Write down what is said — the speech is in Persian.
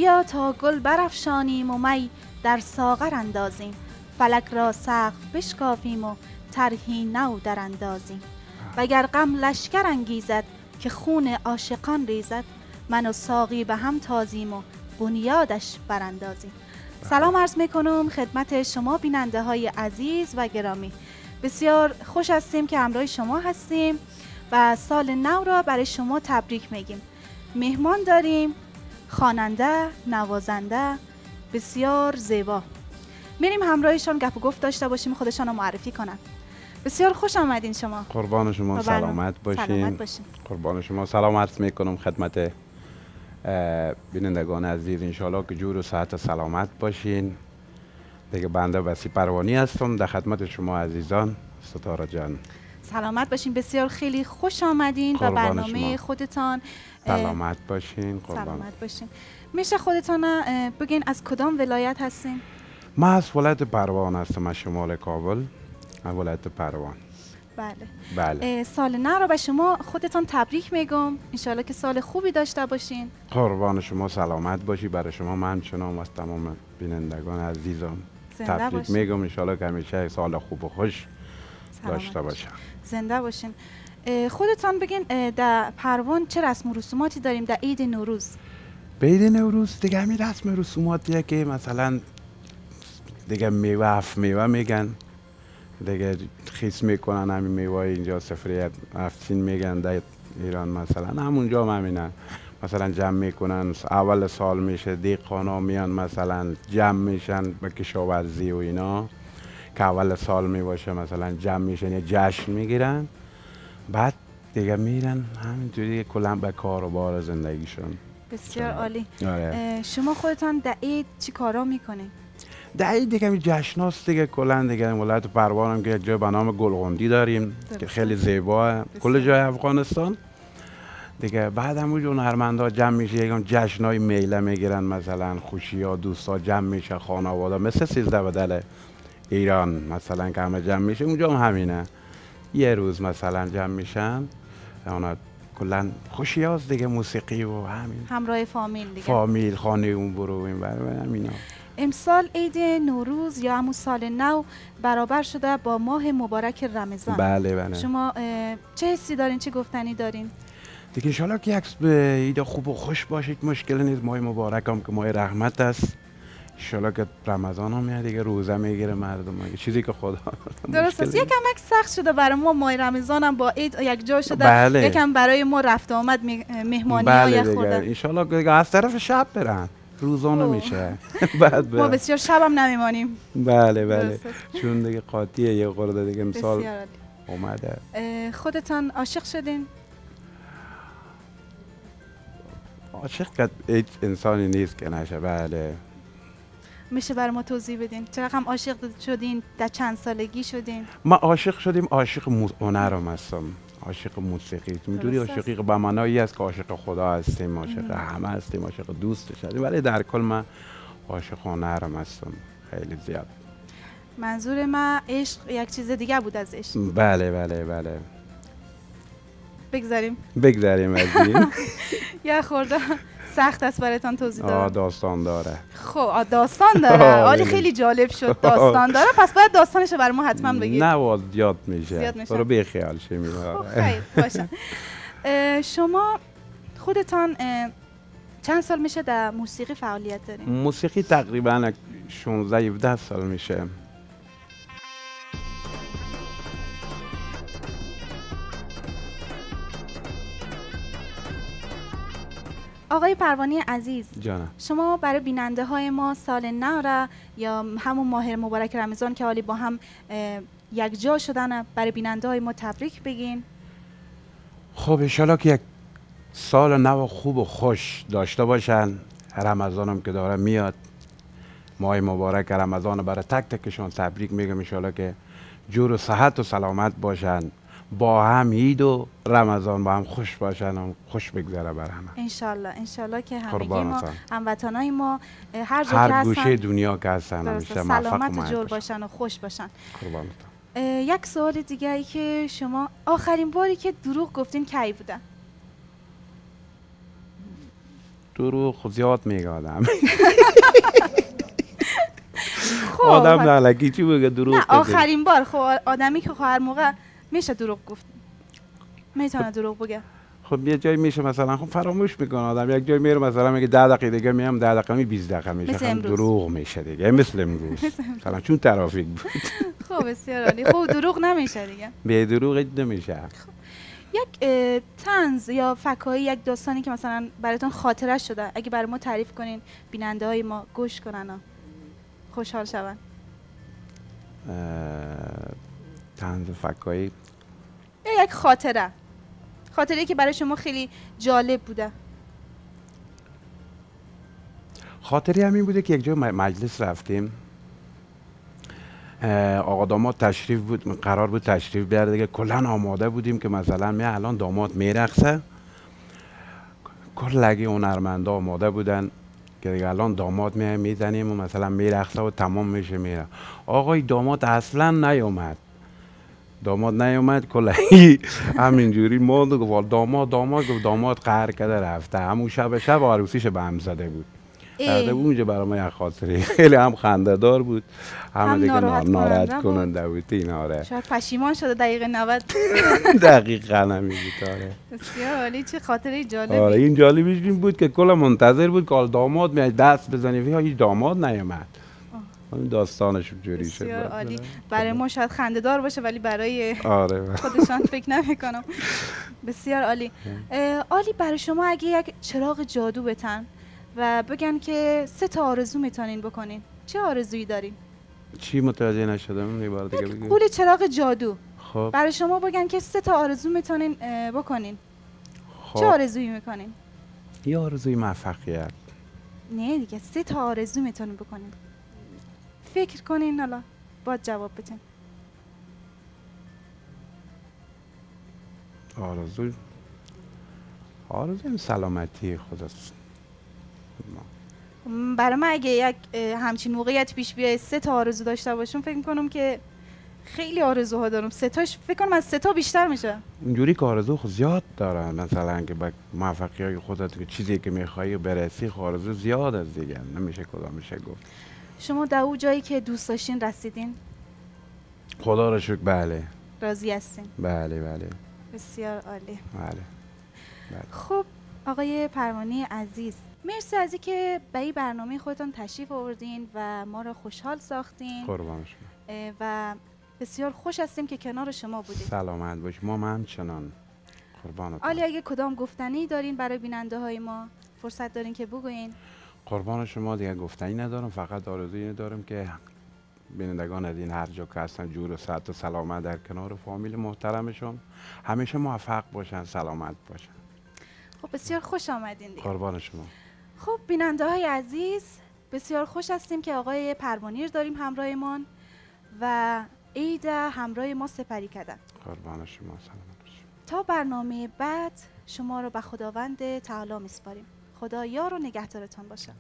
بیا تا گل برافشانیم و می در ساغر اندازیم، فلک را سقف بشکافیم و طرحی نو در اندازیم. وگر غم لشکر انگیزد که خون عاشقان ریزد، من و ساقی به هم تازیم و بنیادش براندازیم. سلام عرض میکنم خدمت شما بیننده های عزیز و گرامی. بسیار خوش هستیم که همراه شما هستیم و سال نو را برای شما تبریک میگیم. مهمان داریم، خواننده، نوازنده بسیار زیبا. میریم همراهشان گپ و گفت داشته باشیم، خودشان رو معرفی کنن. بسیار خوش آمدین شما. قربان شما، سلامت باشین. قربان شما، سلام عرض میکنم خدمت بینندگان عزیز. انشالله که جور و صحت و سلامت باشین. دیگه بنده بسی پروانی هستم در خدمت شما عزیزان. ستاره جان سلامت باشین. بسیار خیلی خوش آمدین به برنامه خودتان. سلامت باشین. سلامت باشین. میشه خودتان بگین از کدام ولایت هستین؟ من از ولایت پروان هستم، از شمال کابل، از ولایت پروان. بله. سال نو رو به شما خودتان تبریک میگم. انشالله که سال خوبی داشته باشین. قربان شما، سلامت باشی. برای شما من همچنان از تمام بینندگان عزیزم تبریک میگم. انشالله که همیشه سال خوب و خوش داشته باشن. زنده باشین. خودتان بگین در پروان چه رسم و رسوماتی داریم در عید نوروز؟ به عید نوروز دیگه همین رسم و رسوماتیه که مثلا دیگه میوه میگن، دیگه خیس میکنن. همین میوه اینجا سفریت افسین میگن در ایران، مثلا همونجا هم همینن. مثلا جمع میکنن، اول سال میشه دیقانا میان مثلا جمع میشن به کشاورزی و اینا که اول سال میباشه، مثلا جمع میشن یه جشن میگیرن، بعد دیگه میرن همینجوری کلا به کار و بار زندگیشون. بسیار عالی. شما خودتان در عید چی کارا میکنین؟ در عید دیگه می جشناست دیگه کلا دیگه. ولایت پروان هم که یک جای به نام گلغندی داریم که خیلی زیباه کل جای افغانستان دیگه. بعد همونجا هنرمندا جمع میشه، یکم جشنای میله میگیرن، مثلا خوشیا دوستا جمع میشه، خانواده مثل 13 بدل ایران مثلا که همه جمع میشه، اونجا هم همینه. یه روز مثلا جمع میشن، اونا کلا خوشیاست دیگه، موسیقی و همین همراه فامیل دیگه، فامیل خانه اون برو این برای همینا. امسال عید نوروز یا همون سال نو برابر شده با ماه مبارک رمضان. بله. شما چه حسی دارین، چه گفتنی دارین؟ دیگه انشالله که یک عید خوب و خوش باشه، مشکل نیست. ماه مبارک هم که ماه رحمت است. انشالله که رمضان هم میاد دیگه، روزه میگیره مردم، چیزی که خدا درست است. یکم سخت شده برای ما ماه رمضان هم با عید یک جا شده. بله. یکم برای ما رفت آمد مهمانی بله های خورده. انشالله که از طرف شب برن، روزانه میشه. بعد ما بسیار شب هم نمیمانیم. بله چون دیگه قاطیه یه خورده دیگه امسال اومده. خودتان عاشق شدین؟ عاشق که هیچ انسانی نیست که نشه. بله. میشه برای ما توضیح بدین چرا هم عاشق شدین؟ در چند سالگی شدین؟ ما عاشق شدیم، عاشق هنرم هستم، عاشق موسیقی. میدونی عاشقی به معنایی است که عاشق خدا هستیم، عاشق همه هستیم، عاشق دوستش هستیم، ولی در کل من عاشق هنرم هستم خیلی زیاد. منظور من عشق یک چیز دیگه بود از عشق. بله. بگذاریم از این. یه خورده سخت است برایتان توضیح دادم. داستان داره. خب داستان داره. حالی خیلی جالب شد. داستان داره، پس باید داستانش برای ما حتما بگید. نه زیاد میشه. برو بی خیال شی میاره. خیر باشه. شما خودتان چند سال میشه در موسیقی فعالیت دارین؟ موسیقی تقریبا 16-17 سال میشه. آقای پروانی عزیز، جانم. شما برای بیننده های ما سال نو را یا همون ماه مبارک رمضان که حالی با هم یک جا شدن برای بیننده های ما تبریک بگین. خب انشالله که یک سال نو خوب و خوش داشته باشن. رمضان هم که داره میاد، ماه مبارک رمضان برای تک تکشون تبریک میگم. انشالله که جور و صحت و سلامت باشن، با هم عید و رمضان با هم خوش باشن و خوش بگذره بر همه. انشالله که همگی ما هموطنای ما هر جا که هستن، هر گوشه دنیا که هستن همیشه سلامت و جور باشن و خوش باشن. یک سوال دیگه ای که شما آخرین باری که دروغ گفتین کی بوده؟ دروغ زیاد میگه آدم. خب آدم نالکی چی بگه دروغ نه بگه. آخرین بار خب آدمی که هر موقع میشه دروغ گفت، میتونه دروغ بگه. خب یه جایی میشه مثلا خب فراموش میکنه آدم، یک جایی میره مثلا میگه 10 دقیقه دیگه میام، 10 دقیقه می 20 دقیقه میشه، مثل خب امروز. دروغ میشه دیگه، مثل امروز مثلا چون ترافیک بود. خب بسیار عالی. خب دروغ نمیشه دیگه. به دروغ هیچ نمیشه. یک طنز یا فکایی، یک داستانی که مثلا براتون خاطره شده اگه برای ما تعریف کنین بیننده های ما گوش کنن و خوشحال شون. طنز فکایی یا یک خاطره که برای شما خیلی جالب بوده. خاطری همین بوده که یک جای مجلس رفتیم، آقا داماد تشریف بود، قرار بود تشریف بیاره دیگه، کلا آماده بودیم که مثلا می الان داماد میرقصه، کلگی هنرمندا آماده بودن که دیگه الان داماد میزنیم و مثلا میرقصه و تمام میشه میره. آقای داماد اصلا نیومد کلگی همینجوری ما گفت داماد قهر کرده رفته. همون شب عروسیش به هم زده بود. اونجا برای ما یک خاطره خیلی هم خنده دار بود، هم دیگه ناراحت کننده بود. این آره شاید پشیمان شده دقیقه 90. دقیقاً همین بود. آره بسیار عالی، چه خاطره جالبی. آره این جالبیش این بود که کلا منتظر بود که داماد میاد دست بزنه و هیچ داماد نیامد. این داستانش جوری شد. بسیار عالی. برای ما شاید خنده دار باشه ولی برای آره خودشان فکر نمی‌کنم. بسیار عالی. عالی، برای شما اگه یک چراغ جادو بتن و بگن که 3 تا آرزو میتونین بکنین، چه آرزویی دارین؟ چی متوجه نشدم؟ یه بار دیگه بگو. قول چراغ جادو. خب برای شما بگن که 3 تا آرزو میتونین بکنین. خب چه آرزویی میکنین؟ یه آرزوی موفقیت. نه دیگه 3 تا آرزو میتونین بکنین. فکر کنین حالا باید جواب بدین. آرزوی سلامتی خودت. برای من اگه یک همچین موقعیت پیش بیاد 3 تا آرزو داشته باشم، فکر میکنم که خیلی آرزوها دارم. 3 تاش فکر کنم از 3 تا بیشتر میشه. اینجوری که آرزو خود زیاد دارن، مثلا که به موفقیت خودت که چیزی که میخوای برسی، آرزو زیاد از دیگه نمیشه کدامش گفت. شما در اون جایی که دوست داشتین رسیدین؟ خدا رو شکر بله. راضی هستین؟ بله. بسیار عالی. بله. خب آقای پروانی عزیز، مرسی از اینکه به این برنامه خودتون تشریف آوردین و ما را خوشحال ساختین. قربان شما. و بسیار خوش هستیم که کنار شما بودیم. سلامت باش. ما همچنان. قربانتون. عالی، اگه کدام گفتنی دارین برای بیننده های ما فرصت دارین که بگوین. قربان شما، دیگه گفتنی ندارم، فقط آرزویی دارم که بینندگان از این هر جا که هستن جور و صحت و سلامت در کنار فامیل محترمشون همیشه موفق باشن، سلامت باشن. خب بسیار خوش آمدین دیگه. قربان شما. خب بیننده های عزیز، بسیار خوش هستیم که آقای پروانی رو داریم همراهمان و عید همراه ما سپری کردن. قربان شما، سلامت باشید. تا برنامه بعد شما رو به خداوند تعالی میسپاریم. خدا یار و نگهدارتان باشه.